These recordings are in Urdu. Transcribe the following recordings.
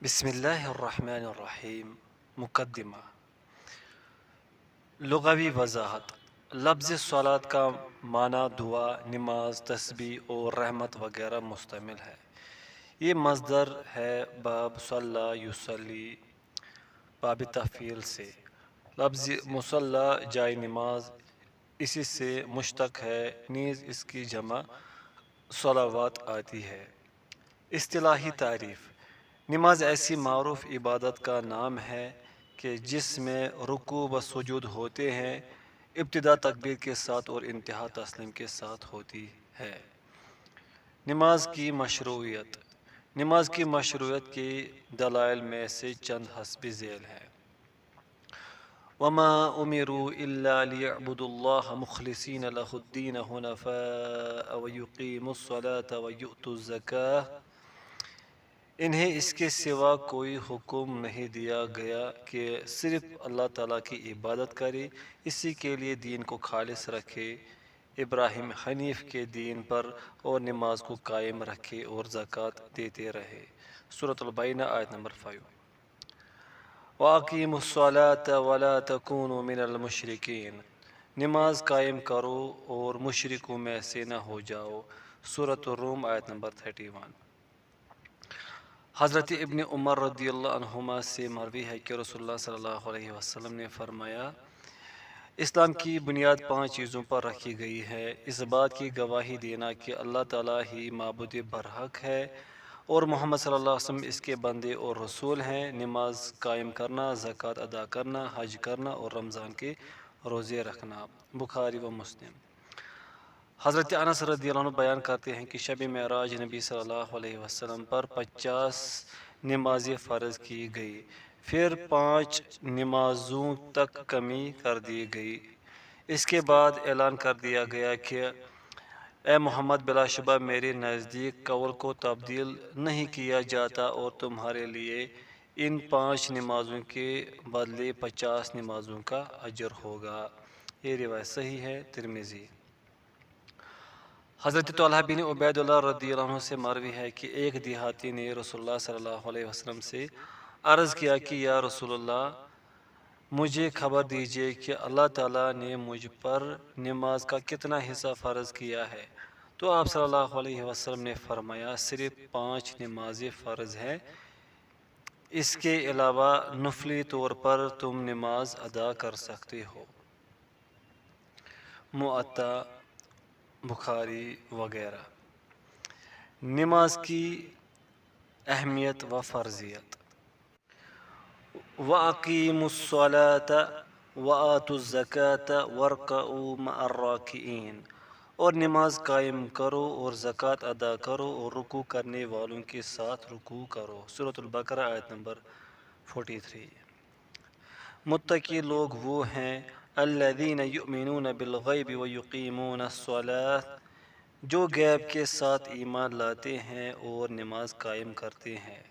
بسم اللہ الرحمن الرحیم۔ مقدمہ۔ لغوی وضاحت۔ لفظ صلاۃ کا معنی دعا، نماز، تسبیح اور رحمت وغیرہ مشتمل ہے۔ یہ مصدر ہے باب صلی یصلی، باب تفعیل سے۔ لفظ مصلی جائے نماز اسی سے مشتق ہے، نیز اس کی جمع صلوات آتی ہے۔ اصطلاحی تعریف۔ نماز ایسی معروف عبادت کا نام ہے کہ جس میں رکوع و سجود ہوتے ہیں، ابتدا تکبیر کے ساتھ اور انتہا تسلیم کے ساتھ ہوتی ہے۔ نماز کی مشروعیت۔ نماز کی مشروعیت کے دلائل میں سے چند حسب ذیل ہیں۔ وَمَا أُمِرُوا إِلَّا لِيَعْبُدُوا اللَّهَ مُخْلِصِينَ لَهُ الدِّينَ حُنَفَاءَ وَيُقِيمُوا الصَّلَاةَ وَيُؤْتُوا الزَّكَاةَ۔ انہیں اس کے سوا کوئی حکم نہیں دیا گیا کہ صرف اللہ تعالیٰ کی عبادت کرے، اسی کے لیے دین کو خالص رکھے، ابراہیم حنیف کے دین پر، اور نماز کو قائم رکھے اور زکوٰۃ دیتے رہے۔ سورۃ البینہ آیت نمبر 5۔ وَأَقِیمُوا الصَّلَاةَ وَلَا تَکُونُوا مِنَ الْمُشْرِکِینَ۔ نماز قائم کرو اور مشرکوں میں سے نہ ہو جاؤ۔ سورۃ الروم آیت نمبر 31۔ حضرت ابن عمر رضی اللہ عنہما سے مروی ہے کہ رسول اللہ صلی اللہ علیہ وسلم نے فرمایا، اسلام کی بنیاد 5 چیزوں پر رکھی گئی ہے: اس بات کی گواہی دینا کہ اللہ تعالیٰ ہی معبود برحق ہے اور محمد صلی اللہ علیہ وسلم اس کے بندے اور رسول ہیں، نماز قائم کرنا، زکوٰۃ ادا کرنا، حج کرنا اور رمضان کے روزے رکھنا۔ بخاری و مسلم۔ حضرت انس رضی اللہ عنہ بیان کرتے ہیں کہ شب معراج نبی صلی اللہ علیہ وسلم پر 50 نمازیں فرض کی گئی، پھر 5 نمازوں تک کمی کر دی گئی۔ اس کے بعد اعلان کر دیا گیا کہ اے محمد، بلا شبہ میرے نزدیک قول کو تبدیل نہیں کیا جاتا اور تمہارے لیے ان 5 نمازوں کے بدلے 50 نمازوں کا اجر ہوگا۔ یہ روایت صحیح ہے، ترمذی۔ حضرت طلحہ بن عبید اللہ رضی اللہ عنہ سے مروی ہے کہ ایک دیہاتی نے رسول اللہ صلی اللہ علیہ وسلم سے عرض کیا کہ یا رسول اللہ، مجھے خبر دیجیے کہ اللہ تعالیٰ نے مجھ پر نماز کا کتنا حصہ فرض کیا ہے؟ تو آپ صلی اللہ علیہ وسلم نے فرمایا، صرف 5 نمازیں فرض ہیں، اس کے علاوہ نفلی طور پر تم نماز ادا کر سکتے ہو۔ معطا، بخاری وغیرہ۔ نماز کی اہمیت و فرضیت۔ وَأَقِیمُوا الصَّلَاةَ وَآتُوا الزَّکَاةَ وَارْکَعُوا مَعَ الرَّاکِعِینَ۔ اور نماز قائم کرو اور زکوٰۃ ادا کرو اور رکوع کرنے والوں کے ساتھ رکوع کرو۔ سورۃ البقرہ آیت نمبر 43۔ متقی لوگ وہ ہیں الذین یؤمنون بالغیب ویقیمون الصلاۃ، جو غیب کے ساتھ ایمان لاتے ہیں اور نماز قائم کرتے ہیں۔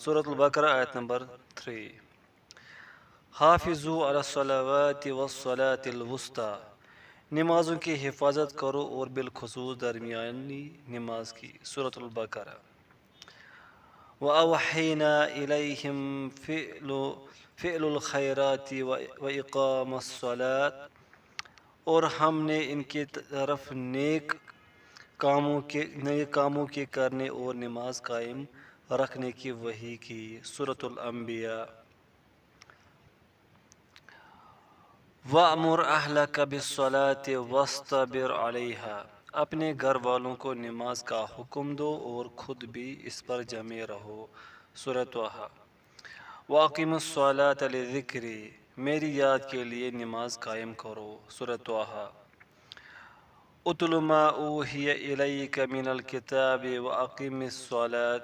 سورۃ البقرہ آیت نمبر 3۔ حافظوا علی الصلوات والصلاۃ الوسطیٰ، نمازوں کی حفاظت کرو اور بالخصوص درمیانی نماز کی۔ سورۃ البقرہ۔ وَأَوْحَيْنَا إِلَيْهِمْ فِعْلُ الْخَيْرَاتِ وَإِقَامَ الصَّلَاةِ، اور ہم نے ان کی طرف نیک کاموں کے کرنے اور نماز قائم رکھنے کی وحی کی۔ سورۃ الانبیاء۔ وَأْمُرْ أَهْلَكَ بِالصَّلَاةِ وَاصْطَبِرْ عَلَيْهَا، اپنے گھر والوں کو نماز کا حکم دو اور خود بھی اس پر جمع رہو۔ سورۃ طٰہٰ۔ وَأَقِیمُوا الصَّلَاةَ لِذِکْرِی، میری یاد کے لیے نماز قائم کرو۔ سورۃ طٰہٰ۔ اُتْلُ مَا أُوحِیَ إِلَیْکَ مِنَ الْکِتَابِ وَأَقِمِ الصَّلَاةَ،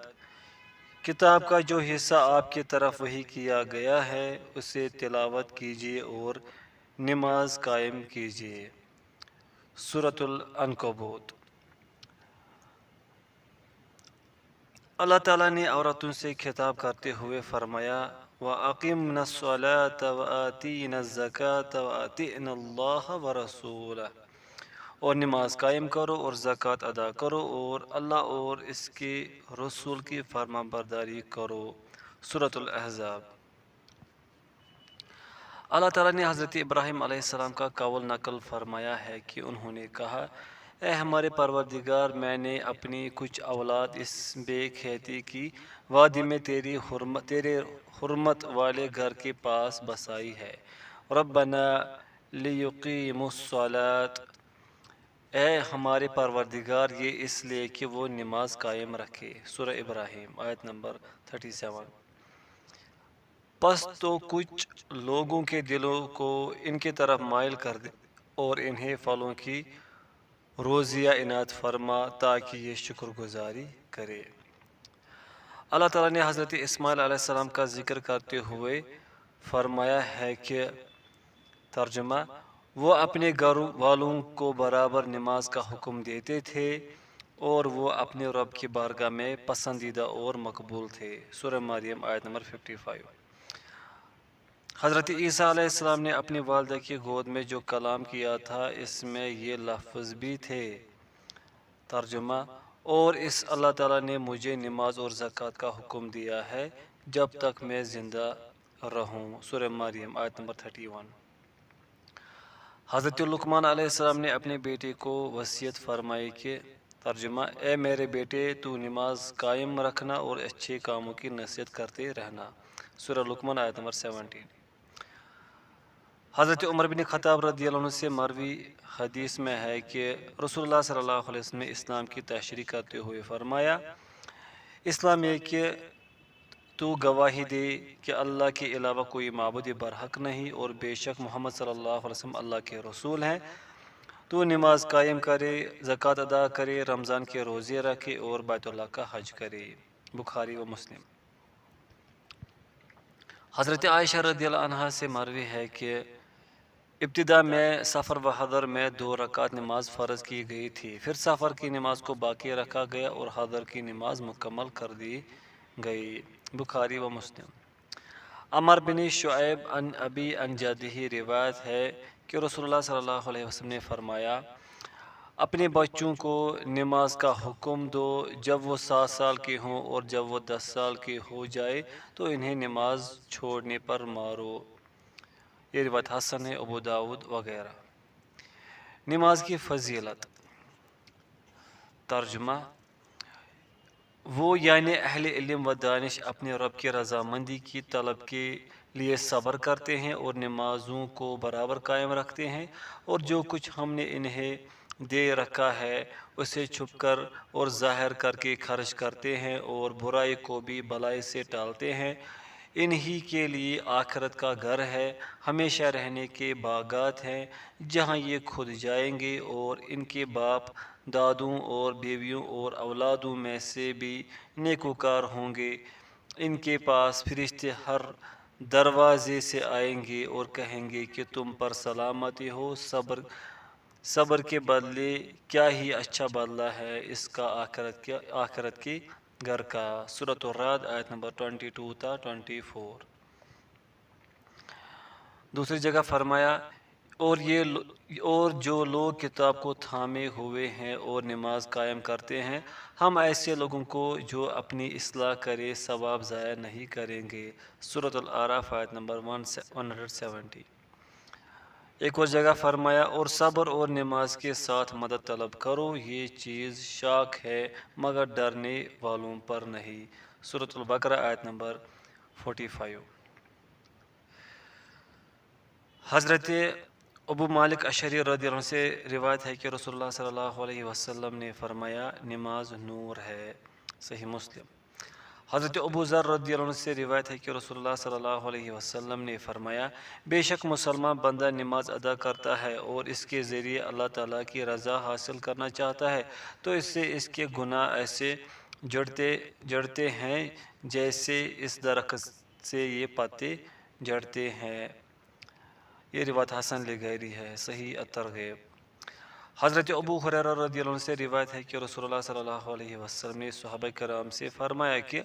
کتاب کا جو حصہ آپ کی طرف وحی کیا گیا ہے اسے تلاوت کیجیے اور نماز قائم کیجیے۔ سورۃ العنکبوت۔ اللہ تعالیٰ نے عورتوں سے خطاب کرتے ہوئے فرمایا، وَأَقِمْنَ الصَّلَاةَ وَآتِينَ الزَّکَاةَ وَأَطِعْنَ اللَّهَ وَرَسُولَهُ، اور نماز قائم کرو اور زکوٰۃ ادا کرو اور اللہ اور اس کے رسول کی فرما برداری کرو۔ سورۃ الاحزاب۔ اللہ تعالیٰ نے حضرت ابراہیم علیہ السلام کا قول نقل فرمایا ہے کہ انہوں نے کہا، اے ہمارے پروردگار، میں نے اپنی کچھ اولاد اس بے کھیتی کی وادی میں تیرے حرمت والے گھر کے پاس بسائی ہے۔ ربنا لیقیموا الصلاۃ، اے ہمارے پروردگار یہ اس لیے کہ وہ نماز قائم رکھے۔ سورہ ابراہیم آیت نمبر 37۔ پس تو کچھ لوگوں کے دلوں کو ان کی طرف مائل کر دے اور انہیں پھلوں کی روزیہ عنایت فرما تاکہ یہ شکر گزاری کرے۔ اللہ تعالیٰ نے حضرت اسماعیل علیہ السلام کا ذکر کرتے ہوئے فرمایا ہے کہ ترجمہ، وہ اپنے گھر والوں کو برابر نماز کا حکم دیتے تھے اور وہ اپنے رب کی بارگاہ میں پسندیدہ اور مقبول تھے۔ سورہ مریم آیت نمبر 55۔ حضرت عیسیٰ علیہ السلام نے اپنی والدہ کی گود میں جو کلام کیا تھا اس میں یہ لفظ بھی تھے۔ ترجمہ، اور اس اللہ تعالیٰ نے مجھے نماز اور زکوٰۃ کا حکم دیا ہے جب تک میں زندہ رہوں۔ سورہ مریم آیت نمبر 31۔ حضرت لقمان علیہ السلام نے اپنے بیٹے کو وصیت فرمائی کہ ترجمہ، اے میرے بیٹے، تو نماز قائم رکھنا اور اچھے کاموں کی نصیحت کرتے رہنا۔ سورہ لقمان آیت نمبر 17۔ حضرت عمر بن خطاب رضی اللہ عنہ سے مروی حدیث میں ہے کہ رسول اللہ صلی اللہ علیہ وسلم نے اسلام کی تشریح کرتے ہوئے فرمایا، اسلام یہ کہ تو گواہی دے کہ اللہ کے علاوہ کوئی معبود برحق نہیں اور بے شک محمد صلی اللہ علیہ وسلم اللہ کے رسول ہیں۔ تو نماز قائم کرے، زکوٰۃ ادا کرے، رمضان کے روزے رکھے اور بیت اللہ کا حج کرے۔ بخاری و مسلم۔ حضرت عائشہ رضی اللہ عنہا سے مروی ہے کہ ابتدا میں سفر و حضر میں 2 رکعت نماز فرض کی گئی تھی، پھر سفر کی نماز کو باقی رکھا گیا اور حضر کی نماز مکمل کر دی گئی۔ بخاری و مسلم۔ عمر بن شعیب عن ابی عن جدہ روایت ہے کہ رسول اللہ صلی اللہ علیہ وسلم نے فرمایا، اپنے بچوں کو نماز کا حکم دو، جب وہ 7 سال کے ہوں اور جب وہ 10 سال کے ہو جائے تو انہیں نماز چھوڑنے پر مارو۔ یہ روایت حسن ہے، ابو داود وغیرہ۔ نماز کی فضیلت۔ ترجمہ، وہ یعنی اہل علم و دانش اپنے رب کی رضامندی کی طلب کے لیے صبر کرتے ہیں اور نمازوں کو برابر قائم رکھتے ہیں، اور جو کچھ ہم نے انہیں دے رکھا ہے اسے چھپ کر اور ظاہر کر کے خرچ کرتے ہیں اور برائی کو بھی بلائی سے ٹالتے ہیں۔ انہی کے لیے آخرت کا گھر ہے، ہمیشہ رہنے کے باغات ہیں جہاں یہ خود جائیں گے، اور ان کے باپ دادوں اور بیویوں اور اولادوں میں سے بھی نیکوکار ہوں گے۔ ان کے پاس فرشتے ہر دروازے سے آئیں گے اور کہیں گے کہ تم پر سلامتی ہو، صبر کے بدلے کیا ہی اچھا بدلہ ہے اس کا آخرت کے گھر کا۔ سورۃ الرعد آیت نمبر 22 تا 24۔ دوسری جگہ فرمایا، اور جو لوگ کتاب کو تھامے ہوئے ہیں اور نماز قائم کرتے ہیں، ہم ایسے لوگوں کو جو اپنی اصلاح کرے ثواب ضائع نہیں کریں گے۔ سورۃ الاعراف آیت نمبر 170۔ ایک اور جگہ فرمایا، اور صبر اور نماز کے ساتھ مدد طلب کرو، یہ چیز شاق ہے مگر ڈرنے والوں پر نہیں۔ سورۃ البقرہ آیت نمبر 45۔ حضرت ابو مالک اشعری رضی اللہ عنہ سے روایت ہے کہ رسول اللہ صلی اللہ علیہ وسلم نے فرمایا، نماز نور ہے۔ صحیح مسلم۔ حضرت ابو ذر رضی اللہ عنہ سے روایت ہے کہ رسول اللہ صلی اللہ علیہ وسلم نے فرمایا، بے شک مسلمان بندہ نماز ادا کرتا ہے اور اس کے ذریعے اللہ تعالیٰ کی رضا حاصل کرنا چاہتا ہے تو اس سے اس کے گناہ ایسے جڑتے ہیں جیسے اس درخت سے یہ پتے جڑتے ہیں۔ یہ روایت حسن لغیری ہے۔ صحیح الترغیب۔ حضرت ابو ہریرہ رضی اللہ عنہ سے روایت ہے کہ رسول اللہ صلی اللہ علیہ وسلم نے صحابہ کرام سے فرمایا کہ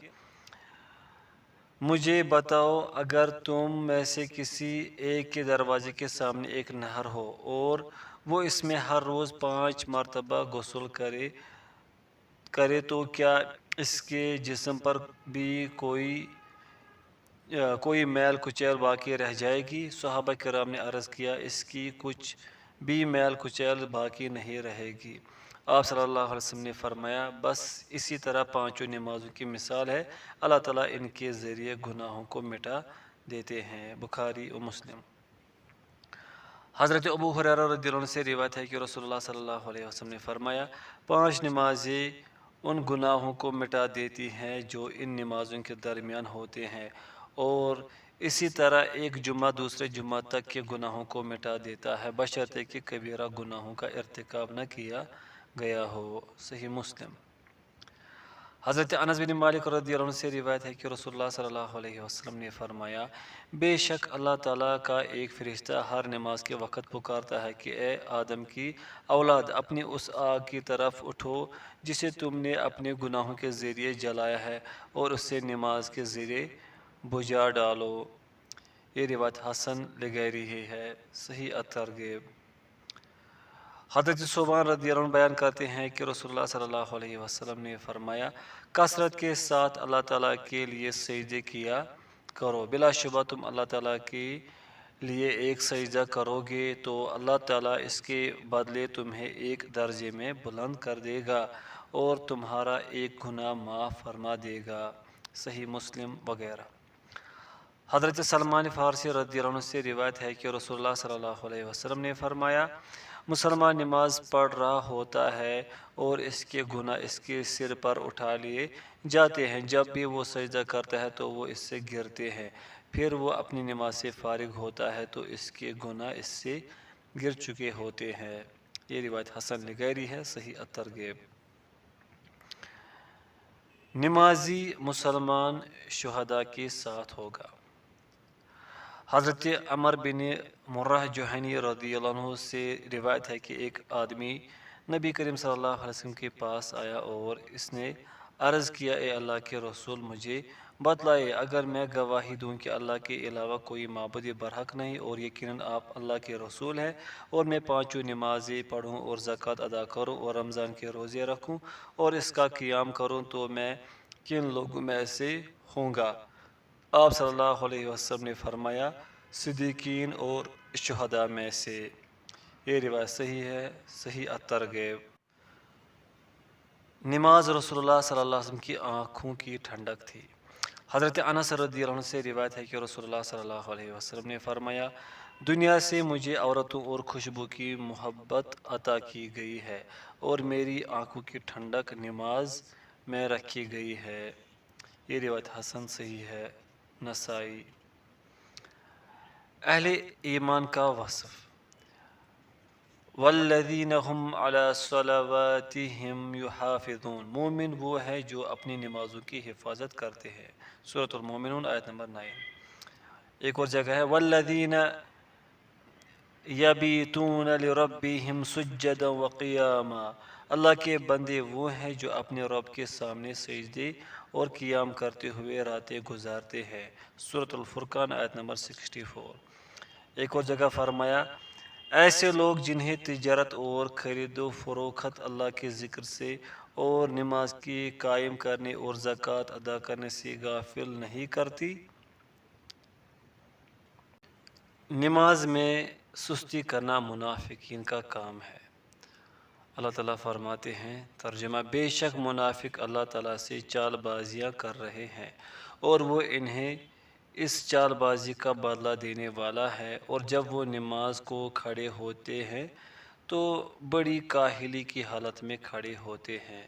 مجھے بتاؤ، اگر تم میں سے کسی ایک کے دروازے کے سامنے ایک نہر ہو اور وہ اس میں ہر روز 5 مرتبہ غسل کرے تو کیا اس کے جسم پر بھی کوئی میل کچیل باقی رہ جائے گی؟ صحابہ کرام نے عرض کیا اس کی کچھ بھی میل کچیل باقی نہیں رہے گی۔ آپ صلی اللہ علیہ وسلم نے فرمایا بس اسی طرح 5 نمازوں کی مثال ہے، اللہ تعالیٰ ان کے ذریعے گناہوں کو مٹا دیتے ہیں۔ بخاری و مسلم۔ حضرت ابو ہریرہ رضی اللہ عنہ سے روایت ہے کہ رسول اللہ صلی اللہ علیہ وسلم نے فرمایا 5 نمازیں ان گناہوں کو مٹا دیتی ہیں جو ان نمازوں کے درمیان ہوتے ہیں، اور اسی طرح ایک جمعہ دوسرے جمعہ تک کے گناہوں کو مٹا دیتا ہے بشرطے کہ کبیرہ گناہوں کا ارتکاب نہ کیا گیا ہو۔ صحیح مسلم۔ حضرت انس بن مالک رضی اللہ عنہ سے روایت ہے کہ رسول اللہ صلی اللہ علیہ وسلم نے فرمایا بے شک اللہ تعالیٰ کا ایک فرشتہ ہر نماز کے وقت پکارتا ہے کہ اے آدم کی اولاد، اپنی اس آگ کی طرف اٹھو جسے تم نے اپنے گناہوں کے ذریعے جلایا ہے، اور اسے نماز کے ذریعے بجھا ڈالو۔ یہ روایت حسن لغیری ہی ہے۔ صحیح الترغیب۔ حضرت صوبان رضی اللہ عنہ بیان کرتے ہیں کہ رسول اللہ صلی اللہ علیہ وسلم نے فرمایا کثرت کے ساتھ اللہ تعالیٰ کے لیے سجدے کیا کرو، بلا شبہ تم اللہ تعالیٰ کے لیے ایک سجدہ کرو گے تو اللہ تعالیٰ اس کے بدلے تمہیں ایک درجے میں بلند کر دے گا اور تمہارا ایک گناہ معاف فرما دے گا۔ صحیح مسلم وغیرہ۔ حضرت سلمان فارسی رضی اللہ عنہ سے روایت ہے کہ رسول اللہ صلی اللہ علیہ وسلم نے فرمایا مسلمان نماز پڑھ رہا ہوتا ہے اور اس کے گناہ اس کے سر پر اٹھا لیے جاتے ہیں، جب بھی وہ سجدہ کرتا ہے تو وہ اس سے گرتے ہیں، پھر وہ اپنی نماز سے فارغ ہوتا ہے تو اس کے گناہ اس سے گر چکے ہوتے ہیں۔ یہ روایت حسن لغیری ہے۔ صحیح الترغیب۔ نمازی مسلمان شہداء کے ساتھ ہوگا۔ حضرت عمر بن مرہ جوہنی رضی اللہ عنہ سے روایت ہے کہ ایک آدمی نبی کریم صلی اللہ علیہ وسلم کے پاس آیا اور اس نے عرض کیا اے اللہ کے رسول، مجھے بتلائے اگر میں گواہی دوں کہ اللہ کے علاوہ کوئی معبود برحق نہیں اور یقیناً آپ اللہ کے رسول ہیں، اور میں 5 نمازیں پڑھوں اور زکوٰۃ ادا کروں اور رمضان کے روزے رکھوں اور اس کا قیام کروں تو میں کن لوگوں میں سے ہوں گا؟ آپ صلی اللہ علیہ وسلم نے فرمایا صدیقین اور شہداء میں سے۔ یہ روایت صحیح ہے۔ صحیح الترغیب۔ نماز رسول اللہ صلی اللہ علیہ وسلم کی آنکھوں کی ٹھنڈک تھی۔ حضرت انس رضی اللہ عنہ سے روایت ہے کہ رسول اللہ صلی اللہ علیہ وسلم نے فرمایا دنیا سے مجھے عورتوں اور خوشبو کی محبت عطا کی گئی ہے اور میری آنکھوں کی ٹھنڈک نماز میں رکھی گئی ہے۔ یہ روایت حسن صحیح ہے۔ نسائی۔ اہل ایمان کا وصف۔ والذین هم علی صلواتہم یحافظون، مومن وہ ہے جو اپنی نمازوں کی حفاظت کرتے ہیں۔ سورۃ المومنون آیت نمبر 9۔ ایک اور جگہ ہے والذین یبیتون لربہم سجدا وقیاما، اللہ کے بندے وہ ہیں جو اپنے رب کے سامنے سجدے اور قیام کرتے ہوئے راتیں گزارتے ہیں۔ سورۃ الفرقان آیت نمبر 64۔ ایک اور جگہ فرمایا ایسے لوگ جنہیں تجارت اور خرید و فروخت اللہ کے ذکر سے اور نماز کی قائم کرنے اور زکوٰۃ ادا کرنے سے غافل نہیں کرتی۔ نماز میں سستی کرنا منافقین کا کام ہے۔ اللہ تعالیٰ فرماتے ہیں ترجمہ بے شک منافق اللہ تعالیٰ سے چال بازیاں کر رہے ہیں اور وہ انہیں اس چال بازی کا بدلہ دینے والا ہے، اور جب وہ نماز کو کھڑے ہوتے ہیں تو بڑی کاہلی کی حالت میں کھڑے ہوتے ہیں۔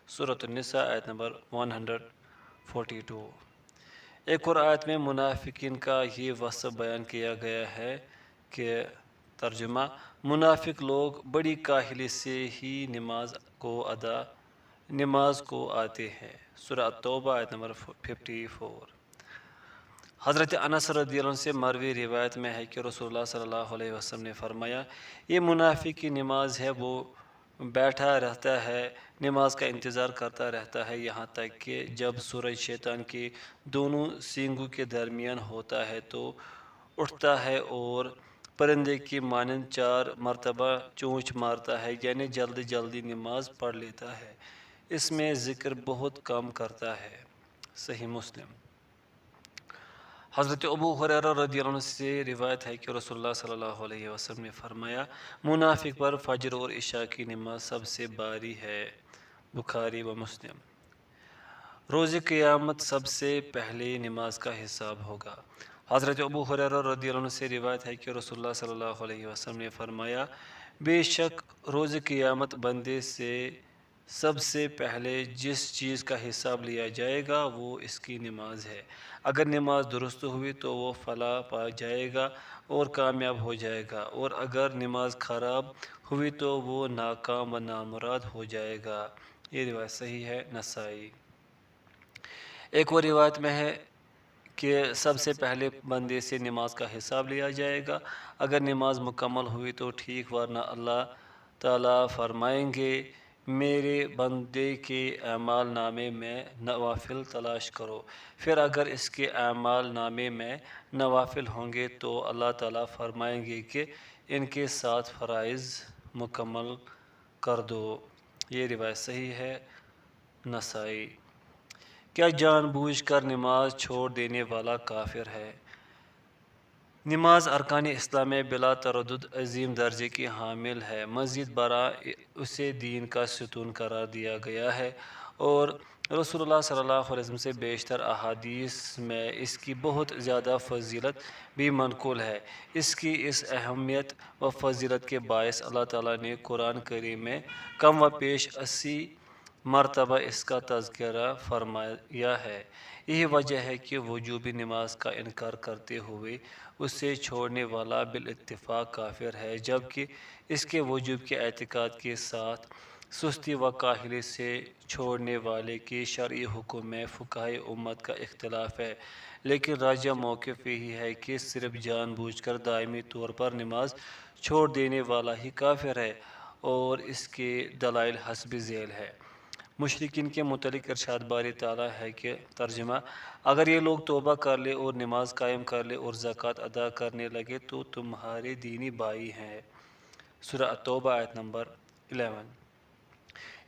سورۃ النساء آیت نمبر 142۔ ایک اور آیت میں منافقین کا یہ وصف بیان کیا گیا ہے کہ ترجمہ منافق لوگ بڑی کاہلی سے ہی نماز کو آتے ہیں۔ سورہ التوبہ آیت نمبر 54۔ حضرت انس رضی اللہ عنہ سے مروی روایت میں ہے کہ رسول اللہ صلی اللہ علیہ وسلم نے فرمایا یہ منافق کی نماز ہے، وہ بیٹھا رہتا ہے، نماز کا انتظار کرتا رہتا ہے یہاں تک کہ جب سورج شیطان کے دونوں سینگوں کے درمیان ہوتا ہے تو اٹھتا ہے اور پرندے کی مانند 4 مرتبہ چونچ مارتا ہے، یعنی جلدی جلدی نماز پڑھ لیتا ہے۔ اس میں ذکر بہت کم کرتا ہے۔ صحیح مسلم۔ حضرت ابو ہریرہ رضی اللہ عنہ سے روایت ہے کہ رسول اللہ صلی اللہ علیہ وسلم نے فرمایا، منافق پر فجر اور عشاء کی نماز سب سے باری ہے۔ بخاری و مسلم۔ روز قیامت سب سے پہلے نماز کا حساب ہوگا۔ حضرت ابو ہریرہ رضی اللہ عنہ سے روایت ہے کہ رسول اللہ صلی اللہ علیہ وسلم نے فرمایا، بے شک روز قیامت بندے سے سب سے پہلے جس چیز کا حساب لیا جائے گا وہ اس کی نماز ہے۔ اگر نماز درست ہوئی تو وہ فلاح پا جائے گا اور کامیاب ہو جائے گا، اور اگر نماز خراب ہوئی تو وہ ناکام و نامراد ہو جائے گا۔ یہ روایت صحیح ہے، نسائی۔ ایک اور روایت میں ہے کہ سب سے پہلے بندے سے نماز کا حساب لیا جائے گا۔ اگر نماز مکمل ہوئی تو ٹھیک، ورنہ اللہ تعالیٰ فرمائیں گے، میرے بندے کے اعمال نامے میں نوافل تلاش کرو۔ پھر اگر اس کے اعمال نامے میں نوافل ہوں گے تو اللہ تعالیٰ فرمائیں گے کہ ان کے ساتھ فرائض مکمل کر دو۔ یہ روایت صحیح ہے، نسائی۔ کیا جان بوجھ کر نماز چھوڑ دینے والا کافر ہے؟ نماز ارکان اسلام میں بلا تردد عظیم درجے کی حامل ہے۔ مزید برآں اسے دین کا ستون قرار دیا گیا ہے، اور رسول اللہ صلی اللہ علیہ وسلم سے بیشتر احادیث میں اس کی بہت زیادہ فضیلت بھی منقول ہے۔ اس کی اس اہمیت و فضیلت کے باعث اللہ تعالیٰ نے قرآن کریم میں کم و بیش 80 مرتبہ اس کا تذکرہ فرمایا ہے۔ یہی وجہ ہے کہ وجوبی نماز کا انکار کرتے ہوئے اسے چھوڑنے والا بالاتفاق کافر ہے، جبکہ اس کے وجوب کے اعتقاد کے ساتھ سستی و کاہلی سے چھوڑنے والے کے شرعی حکم میں فقہائے امت کا اختلاف ہے، لیکن راجح موقف یہی ہے کہ صرف جان بوجھ کر دائمی طور پر نماز چھوڑ دینے والا ہی کافر ہے، اور اس کے دلائل حسب ذیل ہے۔ مشرکین کے متعلق ارشاد باری تعالیٰ ہے کہ ترجمہ: اگر یہ لوگ توبہ کر لے اور نماز قائم کر لے اور زکوٰۃ ادا کرنے لگے تو تمہارے دینی بھائی ہیں۔ سورہ التوبہ آیت نمبر 11۔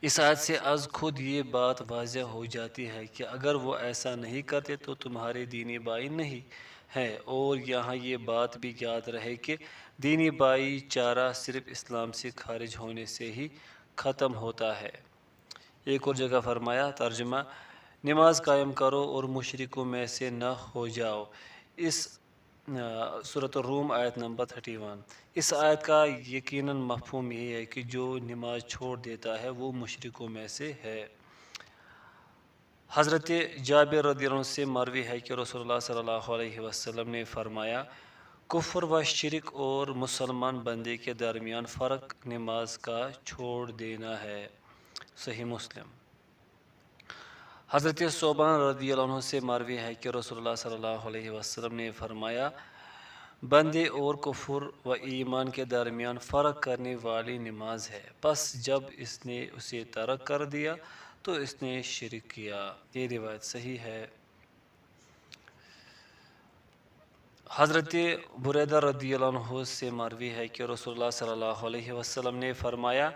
اس آیت سے از خود یہ بات واضح ہو جاتی ہے کہ اگر وہ ایسا نہیں کرتے تو تمہارے دینی بھائی نہیں ہیں، اور یہاں یہ بات بھی یاد رہے کہ دینی بھائی چارہ صرف اسلام سے خارج ہونے سے ہی ختم ہوتا ہے۔ ایک اور جگہ فرمایا، ترجمہ: نماز قائم کرو اور مشرکوں میں سے نہ ہو جاؤ۔ اس سورۃ الروم آیت نمبر 31۔ اس آیت کا یقیناً مفہوم یہ ہے کہ جو نماز چھوڑ دیتا ہے وہ مشرکوں میں سے ہے۔ حضرت جابر رضی اللہ عنہ سے مروی ہے کہ رسول اللہ صلی اللہ علیہ وسلم نے فرمایا، کفر و شرک اور مسلمان بندے کے درمیان فرق نماز کا چھوڑ دینا ہے۔ صحیح مسلم۔ حضرت ثوبان رضی اللہ عنہ سے مروی ہے کہ رسول اللہ صلی اللہ علیہ وسلم نے فرمایا، بندے اور کفر و ایمان کے درمیان فرق کرنے والی نماز ہے، پس جب اس نے اسے ترک کر دیا تو اس نے شرک کیا۔ یہ روایت صحیح ہے۔ حضرت بریدہ رضی اللہ عنہ سے مروی ہے کہ رسول اللہ صلی اللہ علیہ وسلم نے فرمایا،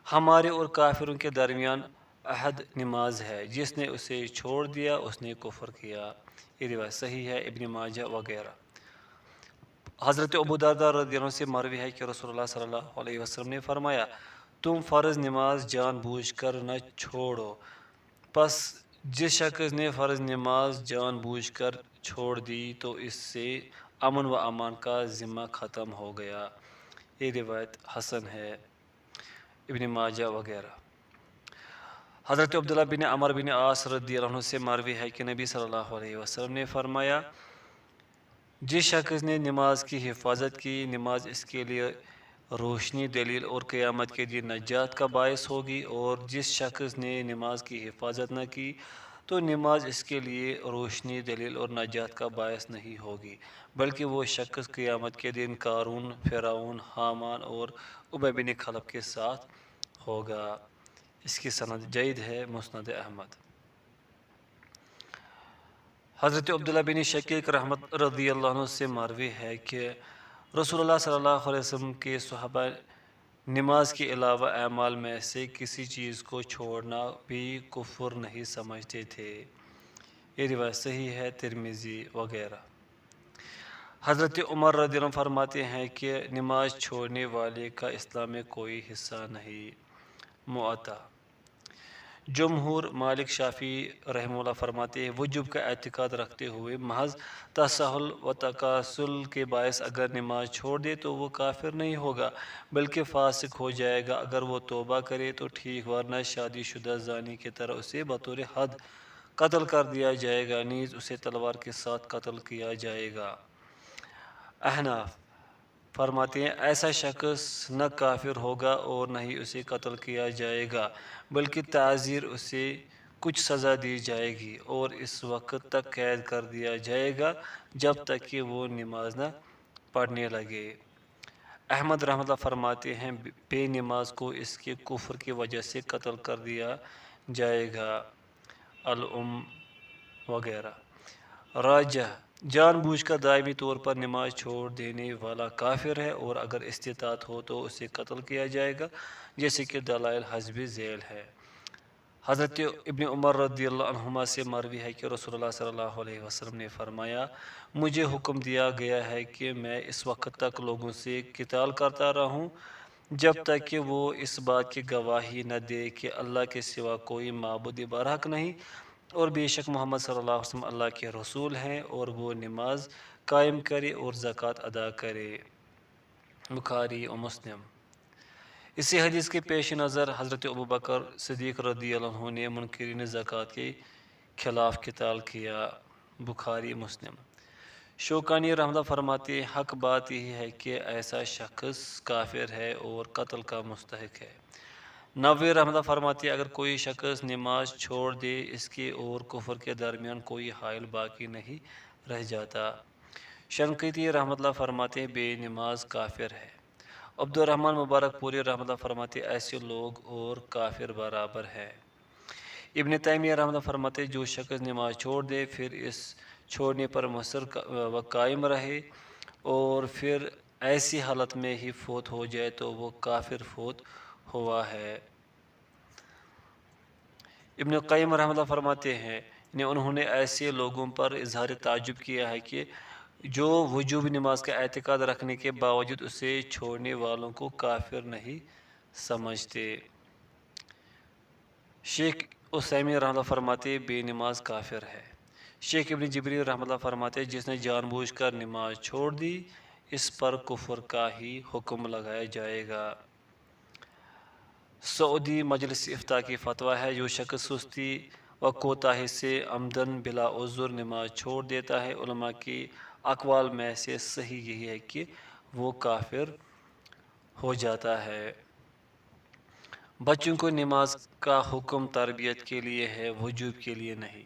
ہمارے اور کافروں کے درمیان عہد نماز ہے، جس نے اسے چھوڑ دیا اس نے کفر کیا۔ یہ روایت صحیح ہے، ابن ماجہ وغیرہ۔ حضرت ابو درداء رضی اللہ عنہ سے مروی ہے کہ رسول اللہ صلی اللہ علیہ وسلم نے فرمایا، تم فرض نماز جان بوجھ کر نہ چھوڑو، پس جس شخص نے فرض نماز جان بوجھ کر چھوڑ دی تو اس سے امن و امان کا ذمہ ختم ہو گیا۔ یہ روایت حسن ہے، ابن ماجہ وغیرہ۔ حضرت عبداللہ بن عمر بن عاص رضی اللہ عنہ سے مروی ہے کہ نبی صلی اللہ علیہ وسلم نے فرمایا، جس شخص نے نماز کی حفاظت کی، نماز اس کے لیے روشنی، دلیل اور قیامت کے دن نجات کا باعث ہوگی، اور جس شخص نے نماز کی حفاظت نہ کی تو نماز اس کے لیے روشنی، دلیل اور نجات کا باعث نہیں ہوگی، بلکہ وہ شخص قیامت کے دن قارون، فرعون، حامان اور ابی بن خلف کے ساتھ ہوگا۔ اس کی سند جید ہے، مسند احمد۔ حضرت عبداللہ بن شقیق رضی اللہ عنہ سے مروی ہے کہ رسول اللہ صلی اللہ علیہ وسلم کے صحابہ نماز کے علاوہ اعمال میں سے کسی چیز کو چھوڑنا بھی کفر نہیں سمجھتے تھے۔ یہ روایت صحیح ہے، ترمذی وغیرہ۔ حضرت عمر رضی اللہ عنہ فرماتے ہیں کہ نماز چھوڑنے والے کا اسلام میں کوئی حصہ نہیں۔ معطا۔ جمہور مالک شافعی رحمہ اللہ فرماتے ہیں وجوب کا اعتقاد رکھتے ہوئے محض تساہل و تکاسل کے باعث اگر نماز چھوڑ دے تو وہ کافر نہیں ہوگا بلکہ فاسق ہو جائے گا۔ اگر وہ توبہ کرے تو ٹھیک، ورنہ شادی شدہ زانی کی طرح اسے بطور حد قتل کر دیا جائے گا، نیز اسے تلوار کے ساتھ قتل کیا جائے گا۔ احناف فرماتے ہیں ایسا شخص نہ کافر ہوگا اور نہ ہی اسے قتل کیا جائے گا بلکہ تعزیر اسے کچھ سزا دی جائے گی اور اس وقت تک قید کر دیا جائے گا جب تک کہ وہ نماز نہ پڑھنے لگے۔ احمد رحمۃ اللہ فرماتے ہیں بے نماز کو اس کے کفر کی وجہ سے قتل کر دیا جائے گا۔ وغیرہ۔ راجہ جان بوجھ کر دائمی طور پر نماز چھوڑ دینے والا کافر ہے اور اگر استطاعت ہو تو اسے قتل کیا جائے گا، جیسے کہ دلائل حسب ذیل ہے۔ حضرت ابن عمر رضی اللہ عنہما سے مروی ہے کہ رسول اللہ صلی اللہ علیہ وسلم نے فرمایا مجھے حکم دیا گیا ہے کہ میں اس وقت تک لوگوں سے قتال کرتا رہوں جب تک کہ وہ اس بات کی گواہی نہ دے کہ اللہ کے سوا کوئی معبود برحق نہیں اور بے شک محمد صلی اللہ علیہ وسلم اللہ کے رسول ہیں، اور وہ نماز قائم کرے اور زکوٰۃ ادا کرے۔ بخاری و مسلم۔ اسی حدیث کے پیش نظر حضرت ابوبکر صدیق رضی اللہ عنہ نے منکرین زکوٰۃ کے خلاف قتال کیا۔ بخاری مسلم۔ شوکانی رحمۃ اللہ فرماتے حق بات یہی ہے کہ ایسا شخص کافر ہے اور قتل کا مستحق ہے۔ نووی رحمۃ اللہ فرماتے اگر کوئی شخص نماز چھوڑ دے اس کے اور کفر کے درمیان کوئی حائل باقی نہیں رہ جاتا۔ شنقیطی رحمۃ اللہ فرماتے بے نماز کافر ہے۔ عبد الرحمن مبارک پوری رحمۃ اللہ فرماتے ایسے لوگ اور کافر برابر ہے۔ ابن تیمیہ رحمۃ اللہ فرماتے جو شخص نماز چھوڑ دے پھر اس چھوڑنے پر مصر و قائم رہے اور پھر ایسی حالت میں ہی فوت ہو جائے تو وہ کافر فوت ہوا ہے۔ ابن قیم رحمۃ اللہ فرماتے ہیں انہوں نے ایسے لوگوں پر اظہار تعجب کیا ہے کہ جو وجوب نماز کا اعتقاد رکھنے کے باوجود اسے چھوڑنے والوں کو کافر نہیں سمجھتے۔ شیخ عثیمین رحمۃ اللہ فرماتے بے نماز کافر ہے۔ شیخ ابن جبری رحمۃ اللہ فرماتے جس نے جان بوجھ کر نماز چھوڑ دی اس پر کفر کا ہی حکم لگایا جائے گا۔ سعودی مجلس افتاء کی فتویٰ ہے جو شخص سستی و کوتاہی سے عمدن بلا عذر نماز چھوڑ دیتا ہے علماء کی اقوال میں سے صحیح یہی ہے کہ وہ کافر ہو جاتا ہے۔ بچوں کو نماز کا حکم تربیت کے لیے ہے، وجوب کے لیے نہیں،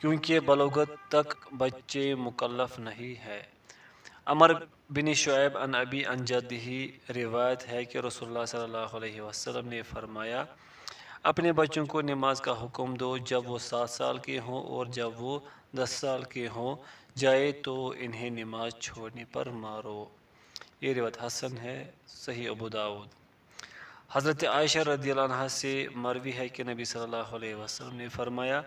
کیونکہ بلوغت تک بچے مکلف نہیں ہے۔ عمر بن شعیب عن ابی عن جدہ روایت ہے کہ رسول اللہ صلی اللہ علیہ وسلم نے فرمایا اپنے بچوں کو نماز کا حکم دو جب وہ 7 سال کے ہوں اور جب وہ 10 سال کے ہوں جائے تو انہیں نماز چھوڑنے پر مارو۔ یہ روایت حسن ہے، صحیح ابو داؤد۔ حضرت عائشہ رضی اللہ عنہ سے مروی ہے کہ نبی صلی اللہ علیہ وسلم نے فرمایا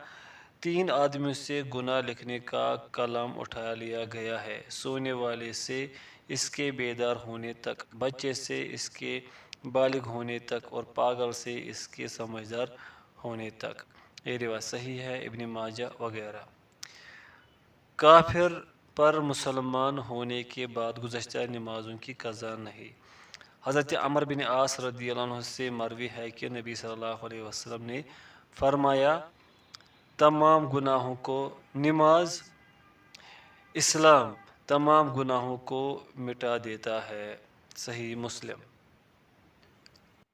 3 آدمیوں سے گناہ لکھنے کا قلم اٹھا لیا گیا ہے، سونے والے سے اس کے بیدار ہونے تک، بچے سے اس کے بالغ ہونے تک اور پاگل سے اس کے سمجھدار ہونے تک۔ یہ روایت صحیح ہے، ابن ماجہ وغیرہ۔ کافر پر مسلمان ہونے کے بعد گزشتہ نمازوں کی قضا نہیں۔ حضرت عمر بن عاص رضی اللہ عنہ سے مروی ہے کہ نبی صلی اللہ علیہ وسلم نے فرمایا تمام گناہوں کو نماز اسلام تمام گناہوں کو مٹا دیتا ہے۔ صحیح مسلم۔